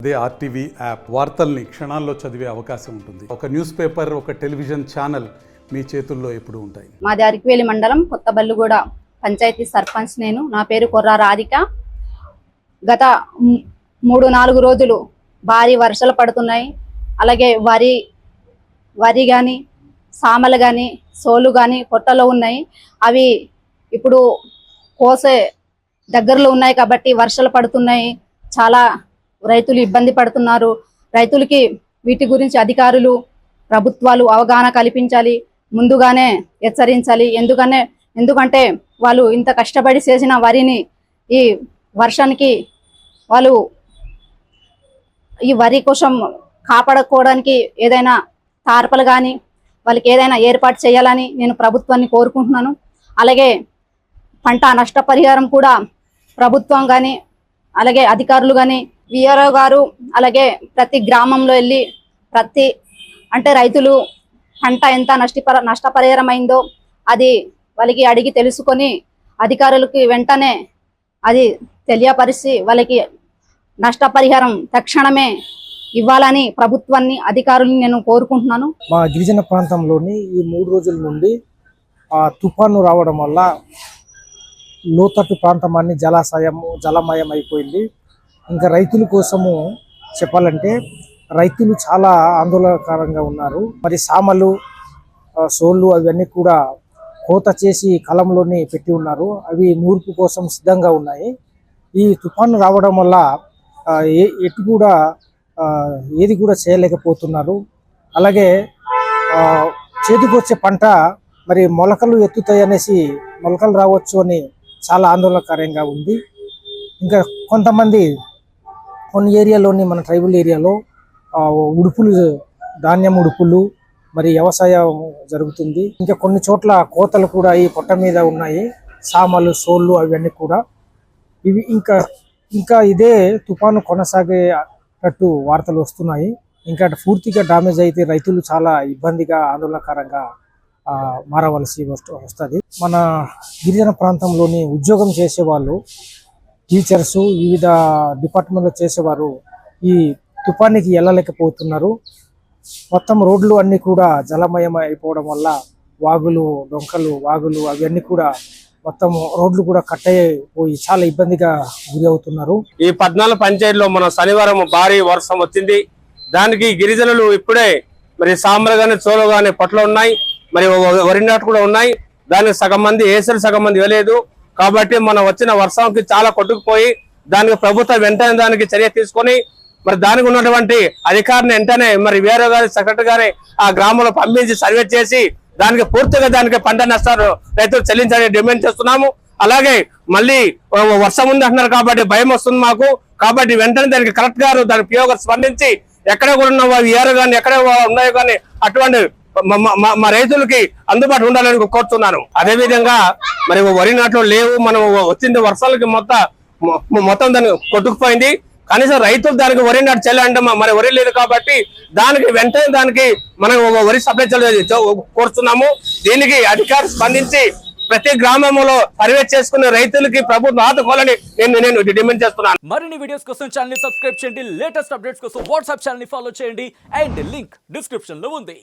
అదే RTV app వార్తల్ని క్షణాల్లో చదివే అవకాశం ఉంటుంది. ఒక న్యూస్ పేపర్, ఒక టెలివిజన్ ఛానల్ మీ చేతుల్లో ఎప్పుడు ఉంటాయి. మాది అరకివేలి మండలం కొత్తబల్లుగూడ పంచాయతీ సర్పంచ్ నేను. నా పేరు కొర్రా రాధిక. గత 3-4 రోజులు భారీ వర్షాలు పడుతున్నాయి. అలాగే వరి కానీ, సామలు కానీ, సోలు కానీ పొట్టలో ఉన్నాయి. అవి ఇప్పుడు కోసే దగ్గరలో ఉన్నాయి కాబట్టి వర్షాలు పడుతున్నాయి. చాలా రైతులు ఇబ్బంది పడుతున్నారు. రైతులకి వీటి గురించి అధికారులు, ప్రభుత్వాలు అవగాహన కల్పించాలి, ముందుగానే హెచ్చరించాలి. ఎందుకంటే వాళ్ళు ఇంత కష్టపడి చేసిన వరిని ఈ వర్షానికి వాళ్ళు ఈ వరి కోసం కాపాడుకోవడానికి ఏదైనా తార్పలు కానీ వాళ్ళకి ఏదైనా ఏర్పాటు చేయాలని నేను ప్రభుత్వాన్ని కోరుకుంటున్నాను. అలాగే పంట నష్టపరిహారం కూడా ప్రభుత్వం కానీ, అలాగే అధికారులు కానీ, విఆర్ఓ గారు అలాగే ప్రతి గ్రామంలో వెళ్ళి రైతులు పంట ఎంత నష్టపరిహారం అయిందో అది వాళ్ళకి అడిగి తెలుసుకొని అధికారులకి వెంటనే అది తెలియపరిచి వాళ్ళకి నష్టపరిహారం తక్షణమే ఇవ్వాలని ప్రభుత్వాన్ని, అధికారులను నేను కోరుకుంటున్నాను. మా గిరిజన ప్రాంతంలోని ఈ 3 రోజుల నుండి తుఫాను రావడం వల్ల లోతట్టు ప్రాంతం అన్ని జలమయం అయిపోయింది. ఇంకా రైతుల కోసము చెప్పాలంటే రైతులు చాలా ఆందోళనకరంగా ఉన్నారు. మరి సామలు, సోళ్ళు అవన్నీ కూడా కోత చేసి కలంలోనే పెట్టి ఉన్నారు. అవి నూర్పు కోసం సిద్ధంగా ఉన్నాయి. ఈ తుఫాను రావడం వల్ల ఏది కూడా చేయలేకపోతున్నారు. అలాగే చేతికొచ్చే పంట మరి మొలకలు ఎత్తుతాయి అనేసి మొలకలు రావచ్చు అని చాలా ఆందోళనకరంగా ఉంది. ఇంకా కొన్ని ఏరియాలోని మన ట్రైబల్ ఏరియాలో ధాన్యం ఉడుపులు మరి వ్యవసాయం జరుగుతుంది. ఇంకా కొన్ని చోట్ల కోతలు కూడా ఈ పొట్ట మీద ఉన్నాయి, సామలు, సోళ్ళు అవన్నీ కూడా. ఇవి ఇంకా ఇదే తుఫాను కొనసాగేటట్టు వార్తలు వస్తున్నాయి. ఇంకా పూర్తిగా డామేజ్ అయితే రైతులు చాలా ఇబ్బందిగా, ఆందోళనకరంగా మారవలసి వస్తుంది. మన గిరిజన ప్రాంతంలోని ఉద్యోగం చేసేవాళ్ళు, టీచర్స్, వివిధ డిపార్ట్మెంట్లో చేసేవారు ఈ తుఫానికి వెళ్ళలేకపోతున్నారు. మొత్తం రోడ్లు అన్నీ కూడా జలమయం అయిపోవడం వల్ల డొంకలు అవన్నీ కూడా మొత్తం రోడ్లు కూడా కట్టయిపోయి చాలా ఇబ్బందిగా గురి అవుతున్నారు. ఈ 14 పంచాయతీలో మన శనివారం భారీ వర్షం వచ్చింది. దానికి గిరిజనులు ఇప్పుడే మరి సాంబ్ర గాని, చోలు గాని పొట్లు ఉన్నాయి, మరి వరి నాటు కూడా ఉన్నాయి. దానికి సగం మంది వేసారు, సగం మంది వేయలేదు. కాబట్టి మనం వచ్చిన వర్షంకి చాలా కొట్టుకుపోయి దానికి ప్రభుత్వం వెంటనే దానికి చర్య తీసుకొని మరి దానికి ఉన్నటువంటి అధికారిని వెంటనే మరి వేరే గారి సెక్రటరీ గారి ఆ గ్రామంలో పంపించి సర్వే చేసి దానికి పూర్తిగా పంట నష్టాలు రైతులు చెల్లించాలని డిమాండ్ చేస్తున్నాము. అలాగే మళ్ళీ వర్షం ఉంది అంటున్నారు కాబట్టి భయం వస్తుంది మాకు. కాబట్టి వెంటనే దానికి కలెక్టర్ గారు, దాని పిఓ గారు స్పందించి ఎక్కడ కూడా ఉన్న వేరే కానీ ఎక్కడ ఉన్నాయో కానీ అటువంటి మా రైతులకి అందుబాటు ఉండాలని కోరుతున్నాను. అదే విధంగా మరి వరి నాట్లు లేవు, మనం వచ్చింది వర్షాలకి మొత్తం దాన్ని కొట్టుకుపోయింది. కనీసం రైతులు దానికి వరి నాటు చెల్లంటే మరి వరి లేదు కాబట్టి దానికి వెంటనే మనం వరి సప్లై కోరుతున్నాము. దీనికి అధికారులు స్పందించి ప్రతి గ్రామంలో సర్వే చేసుకునే రైతులకి ప్రభుత్వం ఆదుకోవాలని నేను డిమాండ్ చేస్తున్నాను. మరిన్ని వీడియోస్ కోసం ఛానల్ ని సబ్స్క్రైబ్ చేయండి. లేటెస్ట్ అప్డేట్స్ కోసం వాట్సాప్ ఛానల్ ని ఫాలో చేయండి. అండ్ లింక్ డిస్క్రిప్షన్ లో ఉంది.